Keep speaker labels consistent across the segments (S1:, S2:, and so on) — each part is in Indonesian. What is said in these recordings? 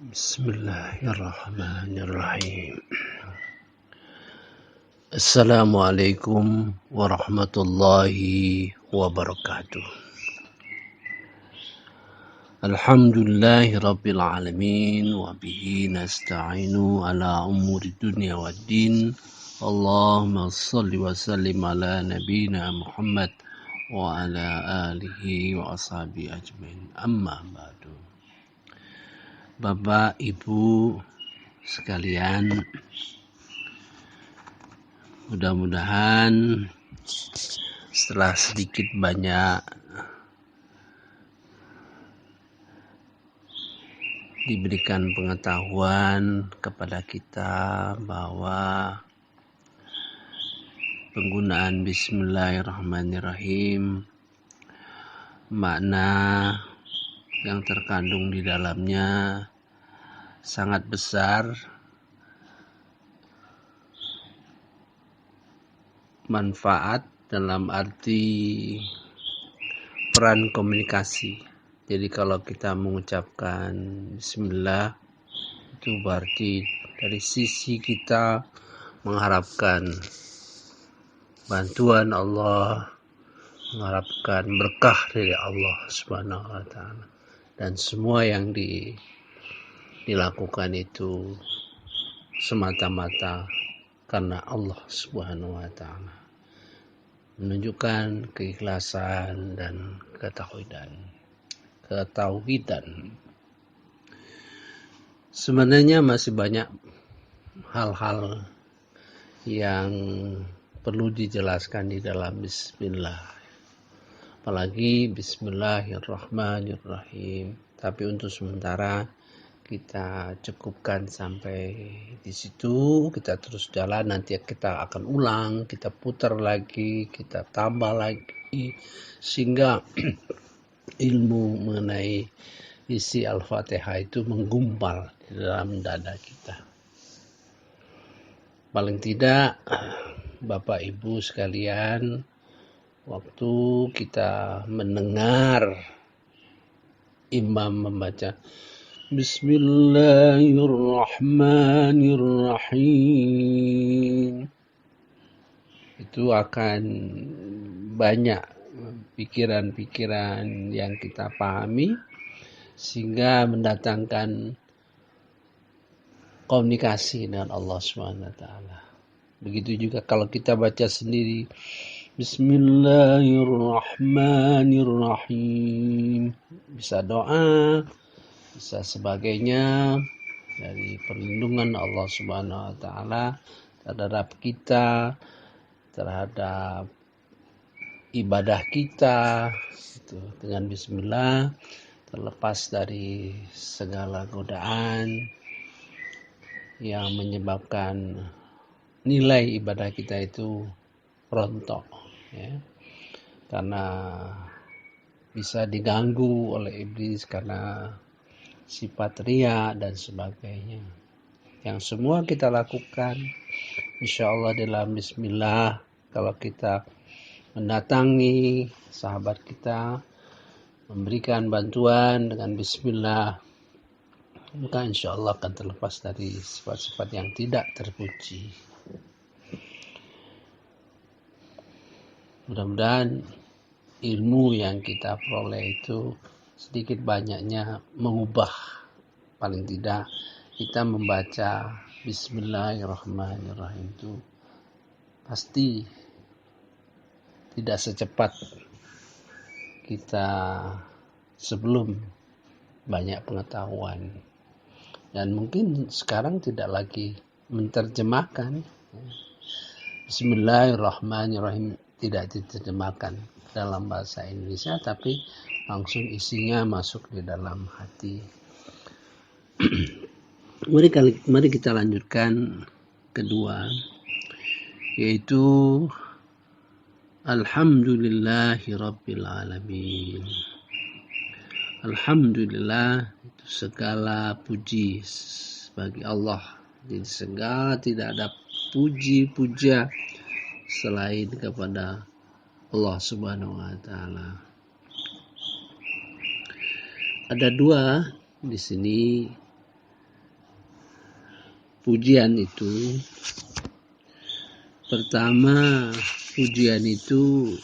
S1: Bismillahirrahmanirrahim. Assalamualaikum warahmatullahi wabarakatuh. Alhamdulillahi rabbil alamin wa bihi nasta'inu ala umuri dunya waddin. Allahumma salli wa sallim ala nabiyyina Muhammad wa ala alihi wa ashabihi ajmain. Amma ba'du. Bapak Ibu sekalian, mudah-mudahan setelah sedikit banyak diberikan pengetahuan kepada kita bahwa penggunaan Bismillahirrahmanirrahim, makna yang terkandung di dalamnya sangat besar, manfaat dalam arti peran komunikasi. Jadi kalau kita mengucapkan Bismillah, itu berarti dari sisi kita mengharapkan bantuan Allah, mengharapkan berkah dari Allah Subhanahu wa Ta'ala, dan semua yang dilakukan itu semata-mata karena Allah Subhanahu wa Ta'ala, menunjukkan keikhlasan dan ketauhidan. Sebenarnya masih banyak hal-hal yang perlu dijelaskan di dalam Bismillah, apalagi Bismillahirrahmanirrahim. Tapi untuk sementara kita cukupkan sampai di situ. Kita terus jalan, nanti kita akan ulang, kita putar lagi, kita tambah lagi, sehingga ilmu mengenai isi Al-Fatihah itu menggumpal di dalam dada kita. Paling tidak, Bapak Ibu sekalian, waktu kita mendengar imam membaca Bismillahirrahmanirrahim, itu akan banyak pikiran-pikiran yang kita pahami, sehingga mendatangkan komunikasi dengan Allah SWT. Begitu juga kalau kita baca sendiri Bismillahirrahmanirrahim, bisa doa, bisa sebagainya dari perlindungan Allah Subhanahu wa Ta'ala terhadap kita, terhadap ibadah kita. Itu dengan Bismillah terlepas dari segala godaan yang menyebabkan nilai ibadah kita itu rontok, ya, karena bisa diganggu oleh iblis karena sifat riya dan sebagainya. Yang semua kita lakukan insya Allah dalam Bismillah. Kalau kita mendatangi sahabat kita, memberikan bantuan dengan Bismillah, maka insya Allah akan terlepas dari sifat-sifat yang tidak terpuji. Mudah-mudahan ilmu yang kita peroleh itu sedikit banyaknya mengubah, paling tidak kita membaca Bismillahirrahmanirrahim itu pasti tidak secepat kita sebelum banyak pengetahuan, dan mungkin sekarang tidak lagi menerjemahkan Bismillahirrahmanirrahim, tidak diterjemahkan dalam bahasa Indonesia, tapi langsung isinya masuk di dalam hati. Mari kita lanjutkan kedua, yaitu Alhamdulillahi Rabbil Alamin. Alhamdulillah, itu segala puji bagi Allah. Jadi segala tidak ada puji-puja selain kepada Allah Subhanahu wa Ta'ala. Ada dua di sini pujian itu, pertama pujian itu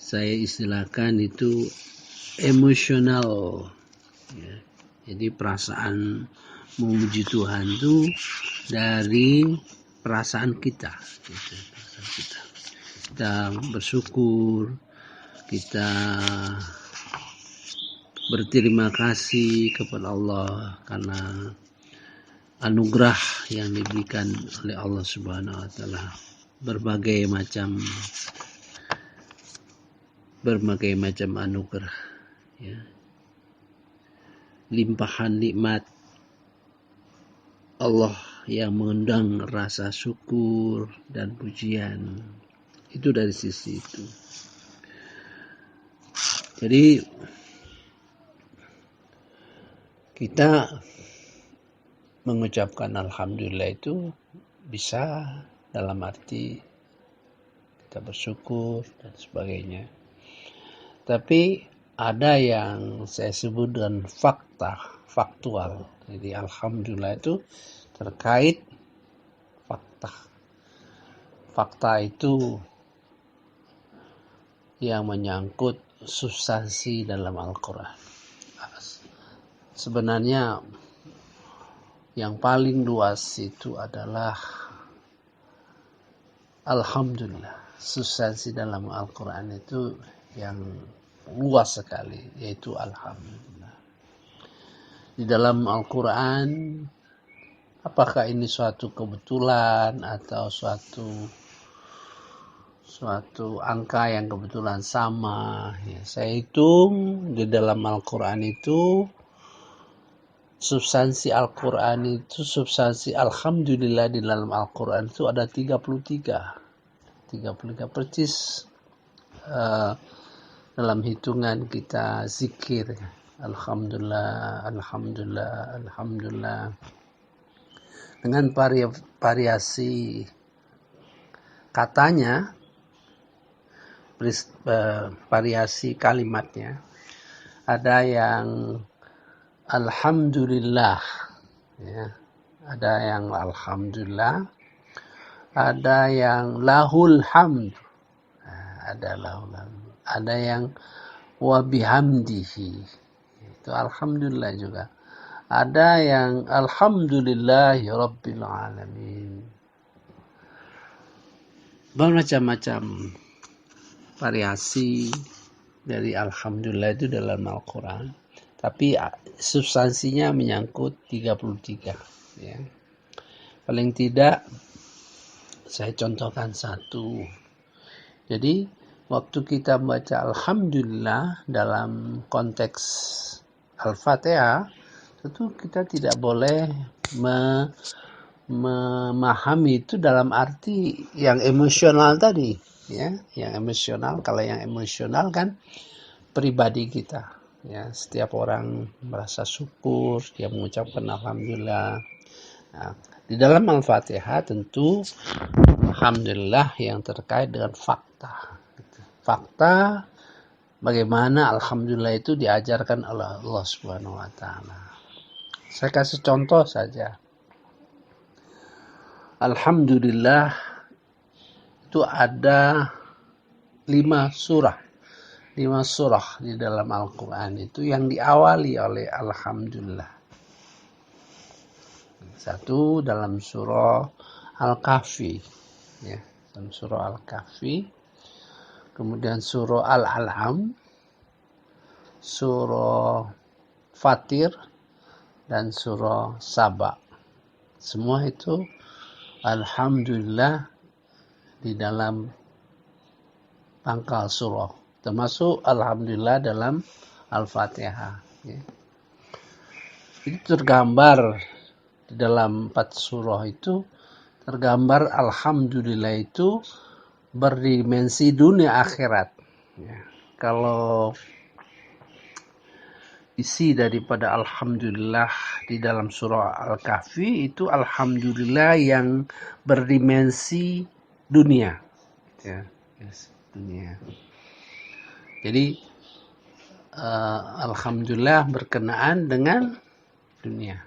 S1: saya istilahkan itu emosional, ya. Jadi perasaan memuji Tuhan itu dari perasaan kita, gitu. Kita bersyukur, kita berterima kasih kepada Allah karena anugerah yang diberikan oleh Allah Subhanahu wa taala, berbagai macam anugerah, ya. Limpahan nikmat Allah yang mengundang rasa syukur dan pujian. Itu dari sisi itu. Jadi kita mengucapkan alhamdulillah itu bisa dalam arti kita bersyukur dan sebagainya. Tapi ada yang saya sebut dengan faktual. Jadi alhamdulillah itu terkait fakta. Fakta itu yang menyangkut substansi dalam Al-Quran. Sebenarnya yang paling luas itu adalah alhamdulillah. Substansi dalam Al-Quran itu yang luas sekali, yaitu alhamdulillah. Di dalam Al-Quran, apakah ini suatu kebetulan atau suatu angka yang kebetulan sama, ya, saya hitung di dalam Al-Quran itu substansi alhamdulillah di dalam Al-Quran itu ada 33 persis dalam hitungan kita zikir alhamdulillah dengan variasi katanya, variasi kalimatnya. Ada yang alhamdulillah, ya. Ada yang alhamdulillah, ada yang lahul hamd, ada yang wa bihamdihi, itu alhamdulillah juga. Ada yang alhamdulillahi rabbil alamin. Bermacam-macam variasi dari alhamdulillah itu dalam Al-Quran. Tapi substansinya menyangkut 33, ya. Paling tidak saya contohkan satu. Jadi waktu kita baca alhamdulillah dalam konteks Al-Fatihah, tentu kita tidak boleh memahami itu dalam arti yang emosional tadi, ya. Yang emosional, kalau yang emosional kan pribadi kita, ya. Setiap orang merasa syukur, dia mengucapkan alhamdulillah. Nah, di dalam Al-Fatihah tentu alhamdulillah yang terkait dengan fakta. Fakta bagaimana alhamdulillah itu diajarkan oleh Allah Subhanahu wa taala. Saya kasih contoh saja. Alhamdulillah itu ada 5 surah di dalam Al-Quran itu yang diawali oleh alhamdulillah. Satu dalam surah Al-Kahfi, ya, dalam surah Al-Kahfi. Kemudian surah Al-An'am, surah Fatir, dan surah Saba. Semua itu alhamdulillah di dalam pangkal surah, termasuk alhamdulillah dalam Al-Fatihah, ya. Itu tergambar di dalam 4 surah itu, tergambar alhamdulillah itu berdimensi dunia akhirat, ya. Kalau isi daripada alhamdulillah di dalam surah Al-Kahfi itu alhamdulillah yang berdimensi dunia, ya, dunia. Jadi alhamdulillah berkenaan dengan dunia.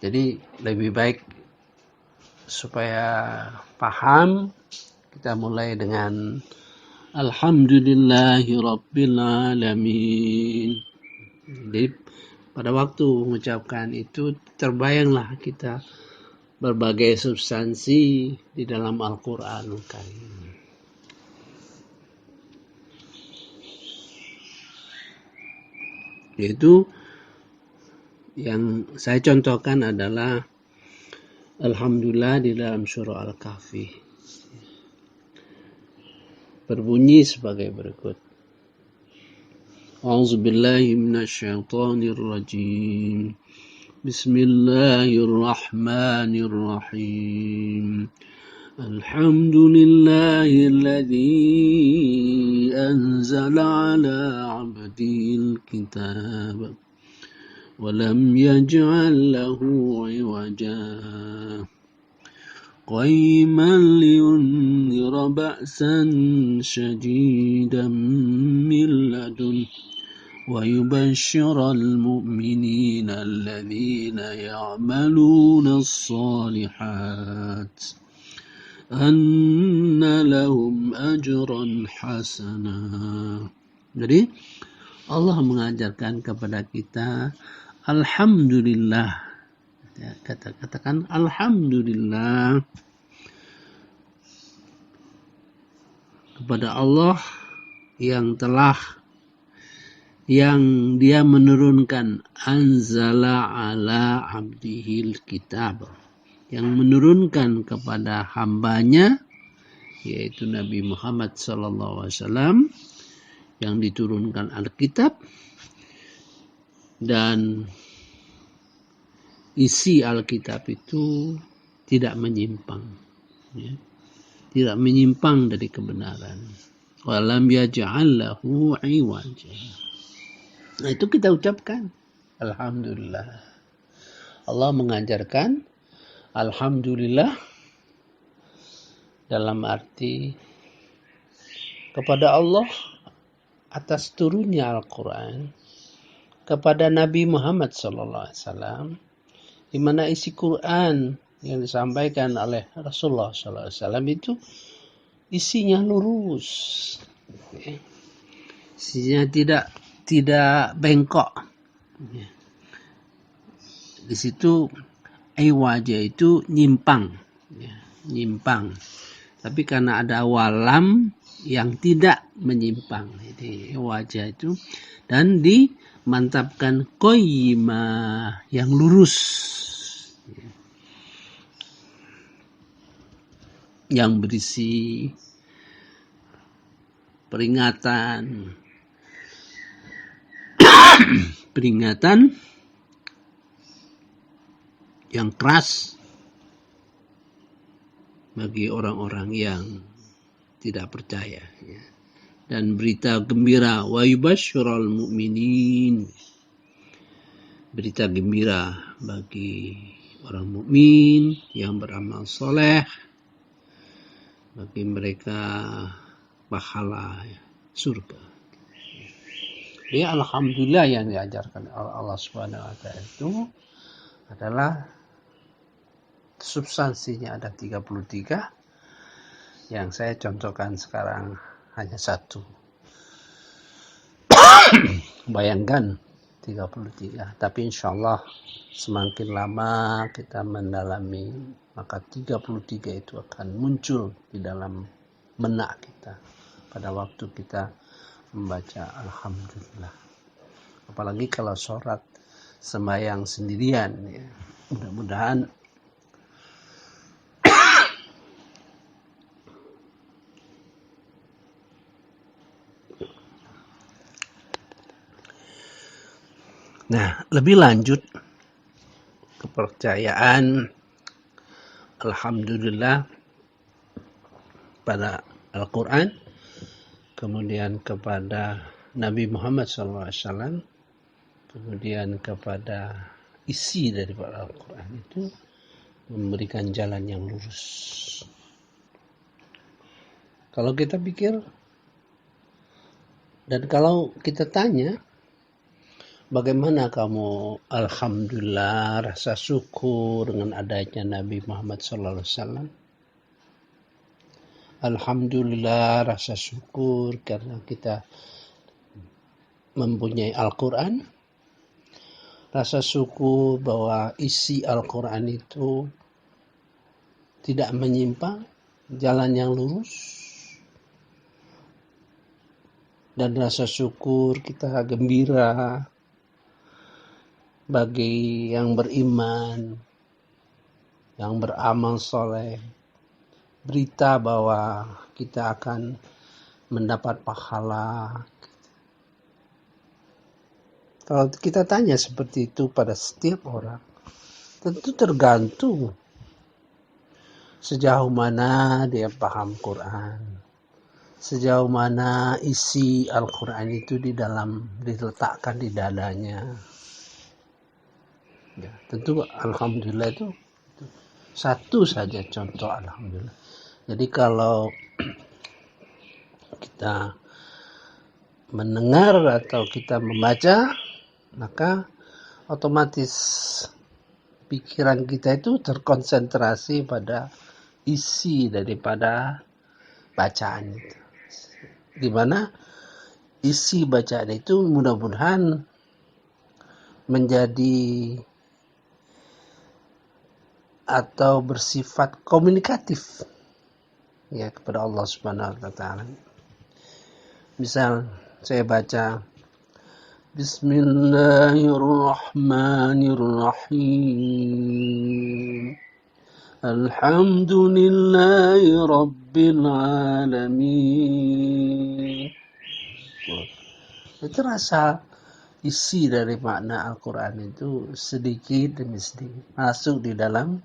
S1: Jadi lebih baik supaya paham, kita mulai dengan Alhamdulillahirabbil alamin. Jadi pada waktu mengucapkan itu terbayanglah kita berbagai substansi di dalam Al-Qur'anul Karim. Yaitu yang saya contohkan adalah Alhamdulillah di dalam surah Al-Kahfi. Berbunyi sebagai berikut. A'udzubillahi minasyaitonirrajim. Bismillahirrahmanirrahim. Alhamdulillahilladzi anzala ala 'abdihil kitab wa lam yaj'al lahu 'iwaja قيما لينذر بأسا شديدا من لدنه ويبشر المؤمنين الذين يعملون الصالحات أن لهم أجرا حسنا. Jadi Allah mengajarkan kepada kita Alhamdulillah. Ya, katakan Alhamdulillah kepada Allah yang dia menurunkan anzala ala abdihil kitab, yang menurunkan kepada hambanya yaitu Nabi Muhammad SAW, yang diturunkan Alkitab, dan isi Alkitab itu tidak menyimpang, ya. Tidak menyimpang dari kebenaran. Walam yaj'al lahu 'iwaja. Nah, itu kita ucapkan Alhamdulillah. Allah mengajarkan Alhamdulillah dalam arti kepada Allah atas turunnya Al-Quran kepada Nabi Muhammad SAW, di mana isi Quran yang disampaikan oleh Rasulullah SAW itu isinya lurus, isinya tidak bengkok. Di situ wajah itu nyimpang, nyimpang. Tapi karena ada walam yang tidak menyimpang, jadi wajah itu, dan dimantapkan qayyima yang lurus, yang berisi peringatan yang keras bagi orang-orang yang tidak percaya, ya. Dan berita gembira, wa yubashsyiral mu'minin, berita gembira bagi orang mukmin yang beramal soleh, bagi mereka pahala surga. Jadi Alhamdulillah yang diajarkan Allah Subhanahu wa Ta'ala itu adalah substansinya ada 33, yang saya contohkan sekarang hanya satu. Bayangkan 33, tapi insya Allah semakin lama kita mendalami, maka 33 itu akan muncul di dalam benak kita pada waktu kita membaca Alhamdulillah. Apalagi kalau sholat sembahyang sendirian, ya. Mudah-mudahan nah, lebih lanjut kepercayaan Alhamdulillah pada Al-Quran, kemudian kepada Nabi Muhammad SAW, kemudian kepada isi daripada Al-Quran itu memberikan jalan yang lurus. Kalau kita pikir dan kalau kita tanya, Bagaimana kamu alhamdulillah rasa syukur dengan adanya Nabi Muhammad SAW? Alhamdulillah rasa syukur karena kita mempunyai Al-Quran. Rasa syukur bahwa isi Al-Quran itu tidak menyimpang, jalan yang lurus. Dan rasa syukur kita gembira bagi yang beriman, yang beramal soleh, berita bahwa kita akan mendapat pahala. Kalau kita tanya seperti itu pada setiap orang, tentu tergantung sejauh mana dia paham Quran, sejauh mana isi Al-Quran itu diletakkan di dadanya. Ya, tentu alhamdulillah itu satu saja contoh alhamdulillah. Jadi kalau kita mendengar atau kita membaca, maka otomatis pikiran kita itu terkonsentrasi pada isi daripada bacaan itu. Di mana isi bacaan itu mudah-mudahan menjadi atau bersifat komunikatif ya kepada Allah Subhanahu wa taala. Misal saya baca Bismillahirrahmanirrahim. Alhamdulillahi rabbil alamin. Itu rasa isi dari makna Al-Quran itu sedikit demi sedikit masuk di dalam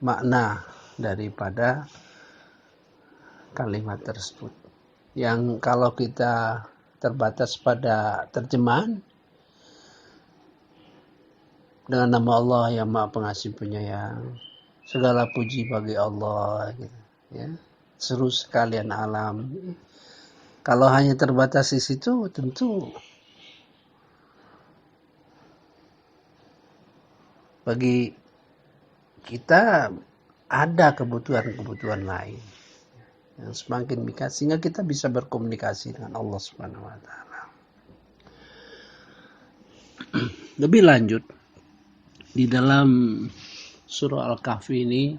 S1: makna daripada kalimat tersebut. Yang kalau kita terbatas pada terjemahan dengan nama Allah yang Maha Pengasih Penyayang, segala puji bagi Allah, gitu, ya. Seru sekalian alam. Kalau hanya terbatas di situ, tentu bagi kita ada kebutuhan-kebutuhan lain yang semakin dekat sehingga kita bisa berkomunikasi dengan Allah Subhanahu wa taala. Lebih lanjut di dalam surah Al-Kahfi ini,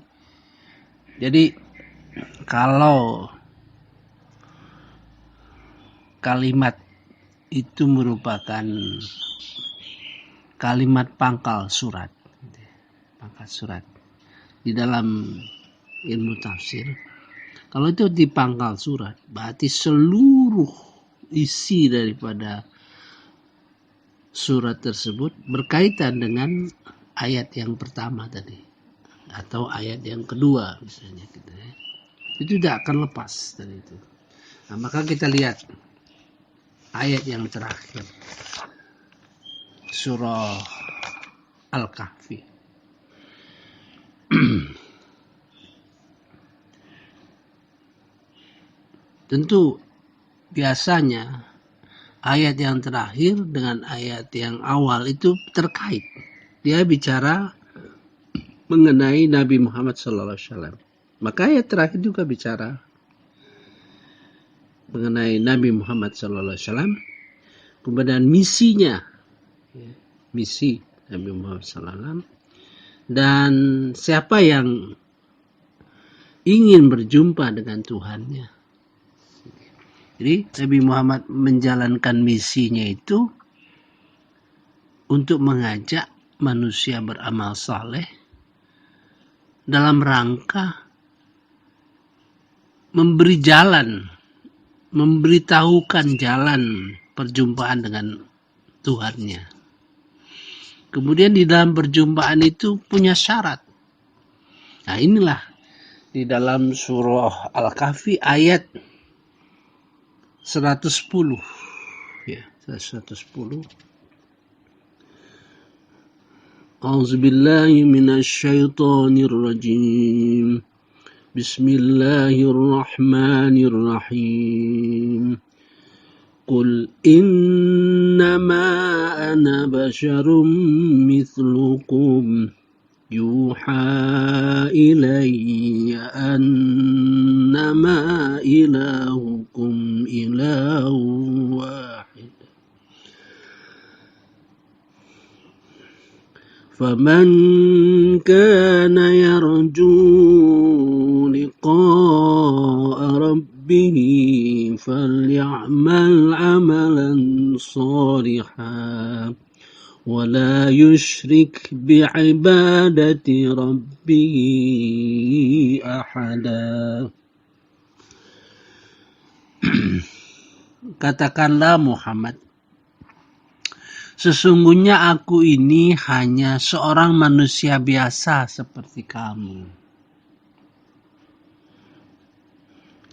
S1: jadi kalau kalimat itu merupakan kalimat pangkal surat di dalam ilmu tafsir. Kalau itu di pangkal surat, berarti seluruh isi daripada surat tersebut berkaitan dengan ayat yang pertama tadi atau ayat yang kedua misalnya gitu ya. Itu tidak akan lepas dari itu. Nah, maka kita lihat ayat yang terakhir surah Al-Kahfi. Tentu biasanya ayat yang terakhir dengan ayat yang awal itu terkait. Dia bicara mengenai Nabi Muhammad SAW. Maka ayat terakhir juga bicara mengenai Nabi Muhammad SAW. Kemudian misinya, misi Nabi Muhammad SAW. Dan siapa yang ingin berjumpa dengan Tuhannya. Jadi Nabi Muhammad menjalankan misinya itu untuk mengajak manusia beramal saleh dalam rangka memberi jalan, memberitahukan jalan perjumpaan dengan Tuhannya. Kemudian di dalam perjumpaan itu punya syarat. Nah inilah di dalam surah Al-Kahfi ayat 110 ya, 110. A'udzubillahi minasyaitonir rajim. Bismillahirrahmanirrahim. Qul innama ana basyarum mithlukum yuha ilayya annama ilahukum ilahu wahid. Faman kana yarju liqa'a rabbih falyamal amalan salihan ولا يشرك بعبادة ربه أحدا. Katakanlah Muhammad, sesungguhnya aku ini hanya seorang manusia biasa seperti kamu.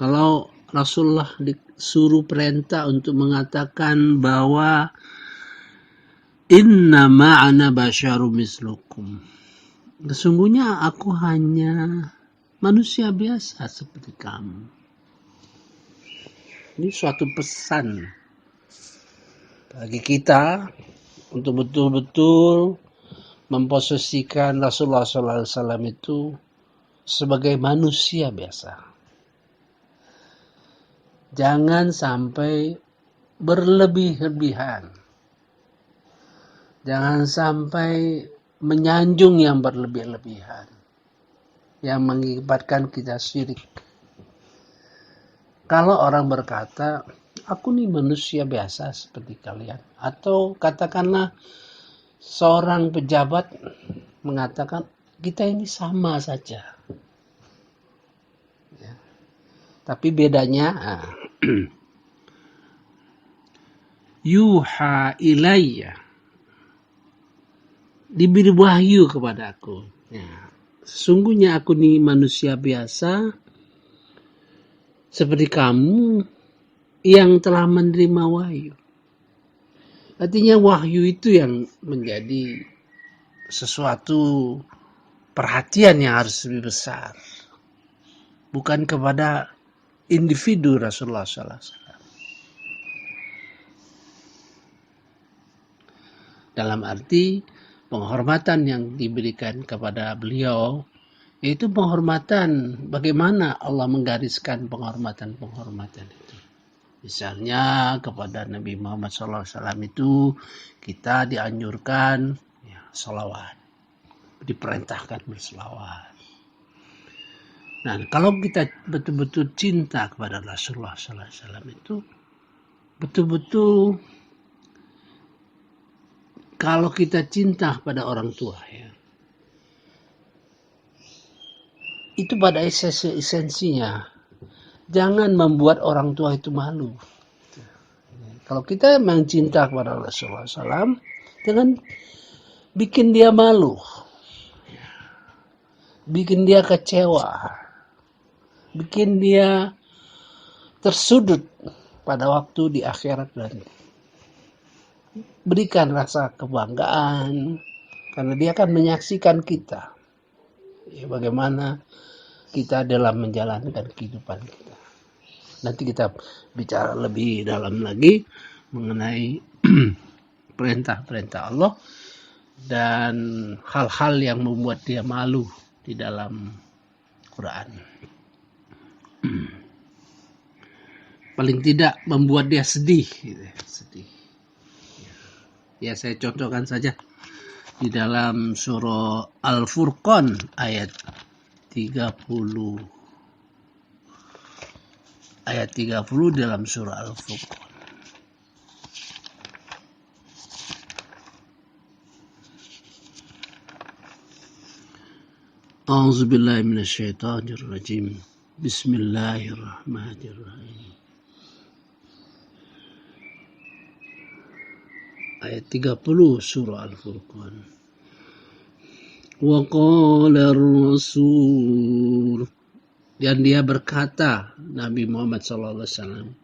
S1: Kalau Rasulullah disuruh perintah untuk mengatakan bahwa innama ana basyarum mislukum, sesungguhnya aku hanya manusia biasa seperti kamu. Ini suatu pesan bagi kita untuk betul-betul memposisikan Rasulullah SAW itu sebagai manusia biasa. Jangan sampai berlebih-lebihan. Jangan sampai menyanjung yang berlebih-lebihan, yang mengakibatkan kita syirik. Kalau orang berkata, aku nih manusia biasa seperti kalian. Atau katakanlah seorang pejabat mengatakan, kita ini sama saja. Ya. Tapi bedanya, yuha ilayya, diberi wahyu kepada aku. Ya. Sesungguhnya aku ini manusia biasa seperti kamu yang telah menerima wahyu. Artinya wahyu itu yang menjadi sesuatu perhatian yang harus lebih besar. Bukan kepada individu Rasulullah SAW. Dalam arti penghormatan yang diberikan kepada beliau, yaitu penghormatan bagaimana Allah menggariskan penghormatan-penghormatan itu. Misalnya kepada Nabi Muhammad SAW itu kita dianjurkan salawat, diperintahkan bersalawat. Nah, kalau kita betul-betul cinta kepada Rasulullah SAW itu betul-betul, kalau kita cinta pada orang tua, ya, itu pada esensinya jangan membuat orang tua itu malu. Kalau kita memang cinta kepada Rasulullah SAW, jangan bikin dia malu, bikin dia kecewa, bikin dia tersudut pada waktu di akhirat nanti. Berikan rasa kebanggaan, karena dia akan menyaksikan kita, ya, bagaimana kita dalam menjalankan kehidupan kita. Nanti kita bicara lebih dalam lagi mengenai perintah-perintah Allah dan hal-hal yang membuat dia malu di dalam Quran. Paling tidak membuat dia sedih, gitu. Sedih. Ya, saya contohkan saja di dalam surah Al-Furqan ayat 30. Ayat 30 dalam surah Al-Furqan. A'udzubillahi minasyaitonirrajim. Bismillahirrahmanirrahim. Ayat 30 surah Al-Furqan. Wa qala ar-rasul, dan dia berkata, Nabi Muhammad SAW,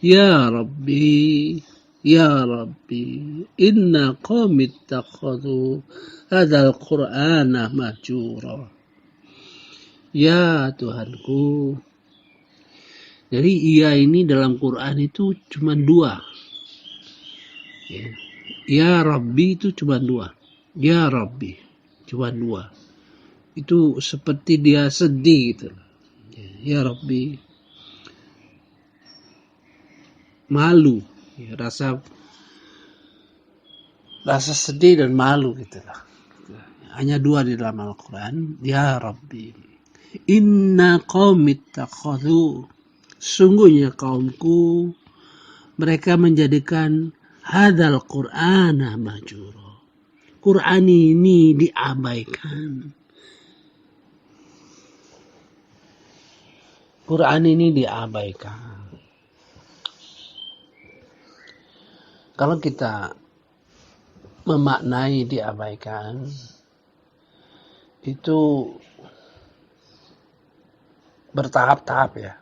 S1: Ya Rabbi, Ya Rabbi, inna qawmi ittakhadhu hadzal Qur'ana mahjura. Ya Tuhanku. Jadi iya ini dalam Quran itu cuma dua. Ya Rabbi itu cuma dua. Ya Rabbi cuma dua. Itu seperti dia sedih gitu. Ya Rabbi, malu, ya, rasa sedih dan malu gitu lah. Hanya dua di dalam Al-Quran. Ya Rabbi, inna qaumit takhadhu, sungguhnya kaumku mereka menjadikan hadzal Qur'ana mahjura. Quran ini diabaikan. Quran ini diabaikan. Kalau kita memaknai diabaikan, itu bertahap-tahap ya.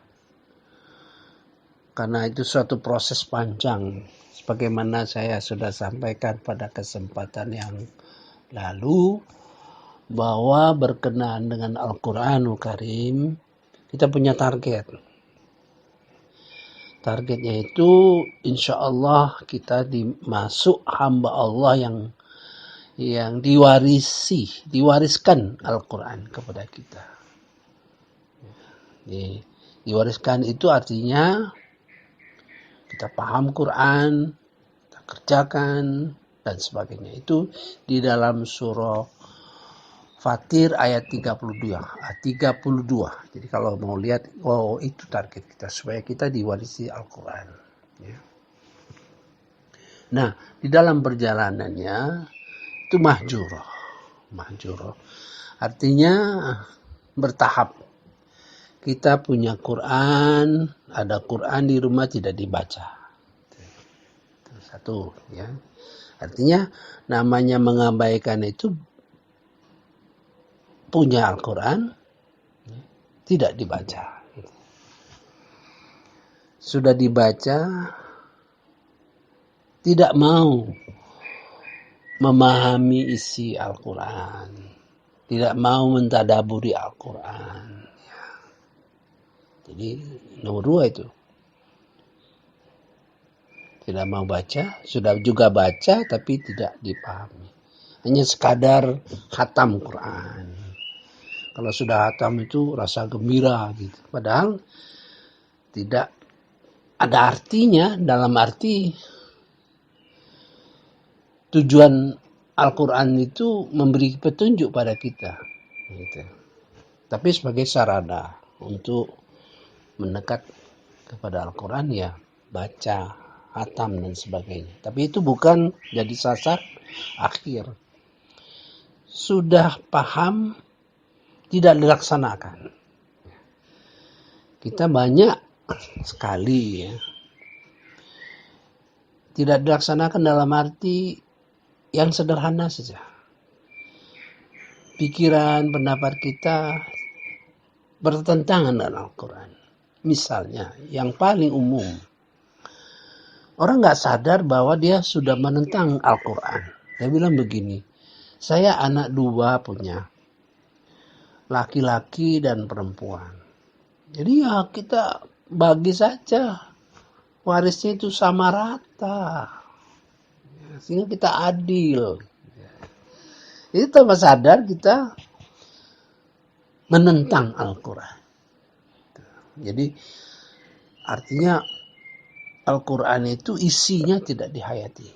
S1: Karena itu suatu proses panjang. Sebagaimana saya sudah sampaikan pada kesempatan yang lalu, bahwa berkenaan dengan Al-Quranul Karim, kita punya target. Targetnya itu insya Allah kita dimasuk hamba Allah yang diwariskan Al-Quran kepada kita. Diwariskan itu artinya kita paham Quran, kita kerjakan, dan sebagainya. Itu di dalam surah Fatir ayat 32. Jadi kalau mau lihat, oh itu target kita, supaya kita diwarisi Al-Quran. Ya. Nah, di dalam perjalanannya, itu mahjurah. Artinya bertahap. Kita punya Quran, ada Quran di rumah tidak dibaca. Itu satu, ya. Artinya namanya mengabaikan itu punya Al-Quran, tidak dibaca. Sudah dibaca, tidak mau memahami isi Al-Quran, tidak mau mentadaburi Al-Quran. Jadi nomor 2 itu. Tidak mau baca, sudah juga baca tapi tidak dipahami. Hanya sekadar khatam Quran. Kalau sudah hatam itu rasa gembira gitu. Padahal tidak ada artinya, dalam arti tujuan Al-Quran itu memberi petunjuk pada kita. Gitu. Tapi sebagai sarana untuk mendekat kepada Al-Quran, ya baca, hatam dan sebagainya. Tapi itu bukan jadi sasar akhir. Sudah paham, tidak dilaksanakan. Kita banyak sekali ya, tidak dilaksanakan dalam arti yang sederhana saja. Pikiran, pendapat kita bertentangan dengan Al-Quran. Misalnya, yang paling umum, orang nggak sadar bahwa dia sudah menentang Al-Quran. Dia bilang begini, saya anak 2 punya, laki-laki dan perempuan. Jadi ya kita bagi saja, warisnya itu sama rata, sehingga kita adil. Itu tanpa sadar kita menentang Al-Quran. Jadi artinya Al-Quran itu isinya tidak dihayati.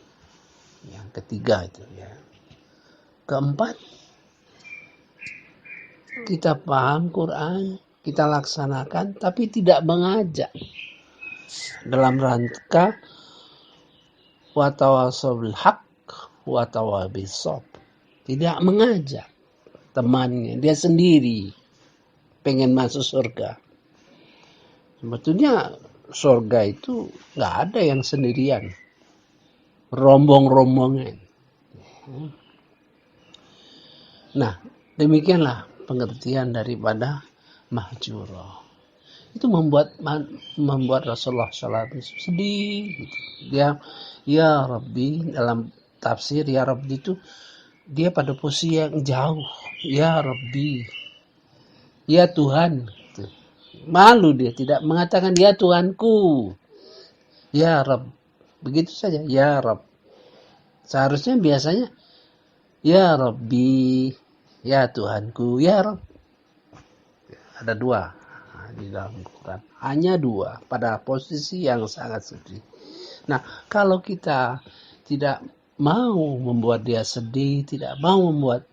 S1: Yang ketiga itu ya. Keempat, kita paham Quran, kita laksanakan, tapi tidak mengajak dalam rangka watawasau bil haq watawasau bis sabr. Tidak mengajak temannya, dia sendiri pengen masuk surga. Sebetulnya surga itu nggak ada yang sendirian, rombong-rombongan. Nah, demikianlah pengertian daripada mahjurah. Itu membuat Rasulullah SAW sedih. Gitu. Dia, ya Rabbi, dalam tafsir ya Rabbi itu dia pada posisi yang jauh. Ya Rabbi, ya Tuhan. Malu dia tidak mengatakan ya Tuhanku, ya Rabb. Begitu saja, ya Rabb. Seharusnya biasanya ya Rabbi, ya Tuhanku, ya Rabb. Ada dua di dalam Quran. Hanya dua pada posisi yang sangat sedih. Nah, kalau kita tidak mau membuat dia sedih, tidak mau membuat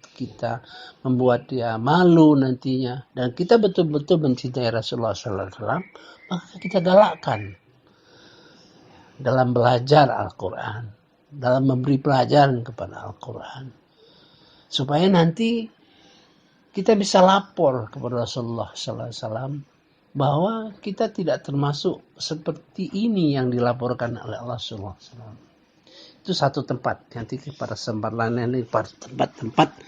S1: dia malu nantinya, dan kita betul-betul mencintai Rasulullah SAW, maka kita galakkan dalam belajar Al-Quran, dalam memberi pelajaran kepada Al-Quran, supaya nanti kita bisa lapor kepada Rasulullah SAW bahwa kita tidak termasuk seperti ini yang dilaporkan oleh Rasulullah SAW. Itu satu tempat. Nanti pada kesempatan lain pada tempat-tempat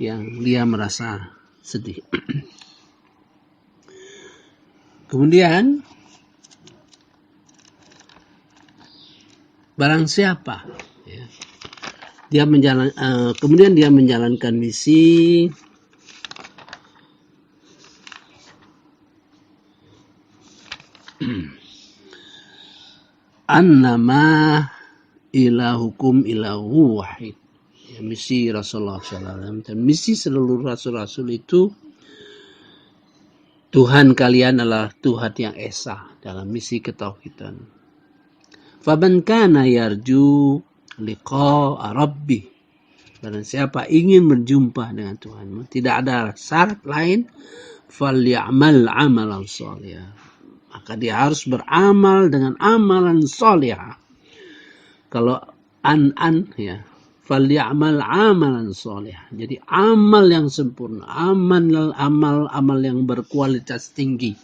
S1: yang dia merasa sedih. Kemudian barang siapa ya, kemudian dia menjalankan misi annama ilahukum ilahu wahid. Ya, misi Rasulullah SAW dan misi seluruh rasul-rasul itu, Tuhan kalian adalah Tuhan yang esa dalam misi ketauhidan. Faman kana yarju liqa'a rabbih, barang siapa ingin berjumpa dengan Tuhanmu, tidak ada syarat lain, falyamal amalan shalih, maka dia harus beramal dengan amalan salih. Kalau ya, falyamal amalan salih, jadi amal yang sempurna, amal yang berkualitas tinggi,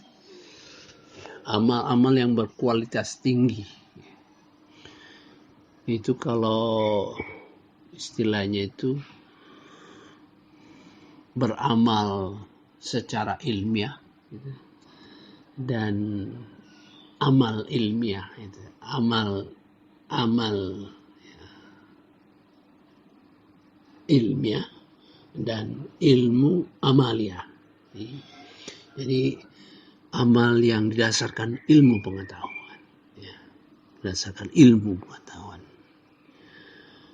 S1: amal yang berkualitas tinggi. Itu kalau istilahnya itu beramal secara ilmiah gitu. Dan amal ilmiah itu amal ya, ilmiah dan ilmu amalia. Jadi amal yang didasarkan ilmu pengetahuan ya, berdasarkan ilmu pengetahuan,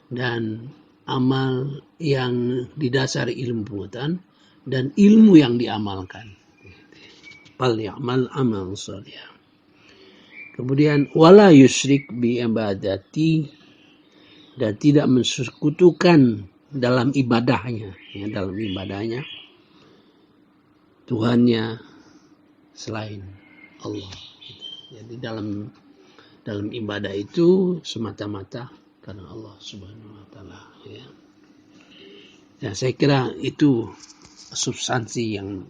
S1: dan amal yang didasari ilmu pengetahuan dan ilmu yang diamalkan. Falyamal amal salih. Kemudian wala yusyrik bi ibadati, dan tidak mensekutukan dalam ibadahnya, ya, dalam ibadahnya Tuhannya selain Allah. Jadi dalam ibadah itu semata-mata karena Allah Subhanahu wa taala ya. Ya, saya kira itu substansi yang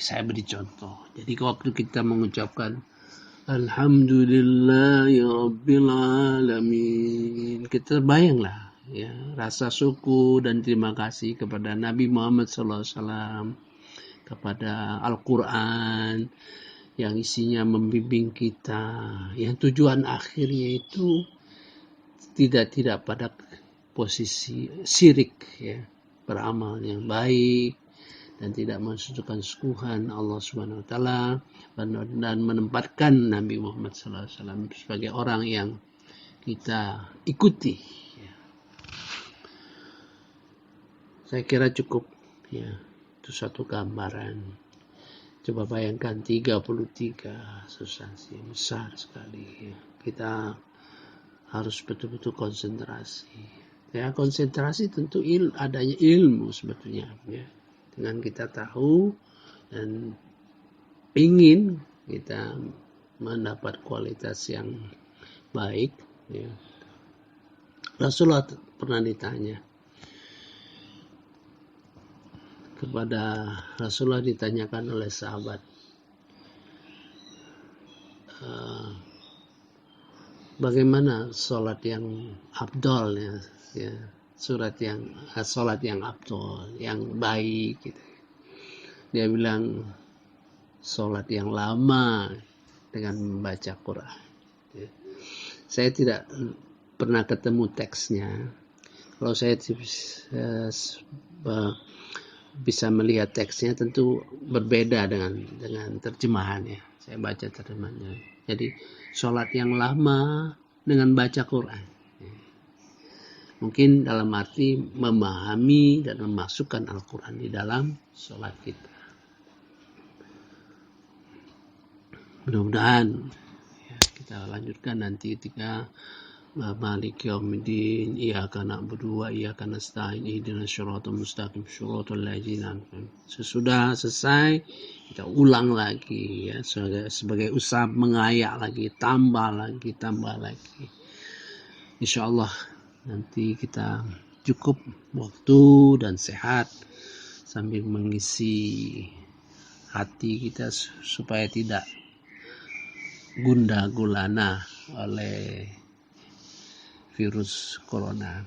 S1: saya beri contoh. Jadi waktu kita mengucapkan Alhamdulillahirabbil alamin, kita bayanglah ya rasa syukur dan terima kasih kepada Nabi Muhammad SAW, kepada Al-Quran yang isinya membimbing kita, yang tujuan akhirnya itu tidak pada posisi syirik ya, beramal yang baik dan tidak mensekutukan Tuhan Allah Subhanahu wa taala, dan menempatkan Nabi Muhammad SAW sebagai orang yang kita ikuti ya. Saya kira cukup ya, itu satu gambaran. Coba bayangkan 33 substansi besar sekali ya. Kita harus betul-betul konsentrasi ya. Konsentrasi tentu adanya ilmu sebetulnya ya. Dengan kita tahu dan ingin kita mendapat kualitas yang baik ya. Rasulullah pernah ditanya, kepada Rasulullah ditanyakan oleh sahabat, bagaimana sholat yang afdol ya, sholat yang afdol, yang baik gitu. Dia bilang sholat yang lama dengan membaca Quran ya. Saya tidak pernah ketemu teksnya. Kalau saya bisa melihat teksnya tentu berbeda dengan terjemahannya. Saya baca terjemahannya. Jadi sholat yang lama dengan baca Quran. Mungkin dalam arti memahami dan memasukkan Al-Quran di dalam sholat kita. Mudah-mudahan ya, kita lanjutkan nanti ketika Maliki yaumiddin, iyyaka na'budu wa iyyaka nasta'in, ihdinas siratal mustaqim, siratal ladzina an'amta alaihim. Sesudah selesai kita ulang lagi ya, sebagai usaha mengayak lagi, tambah lagi. Insyaallah nanti kita cukup waktu dan sehat sambil mengisi hati kita supaya tidak gundah gulana oleh virus corona.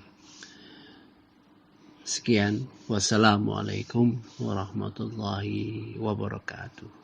S1: Sekian, wassalamualaikum warahmatullahi wabarakatuh.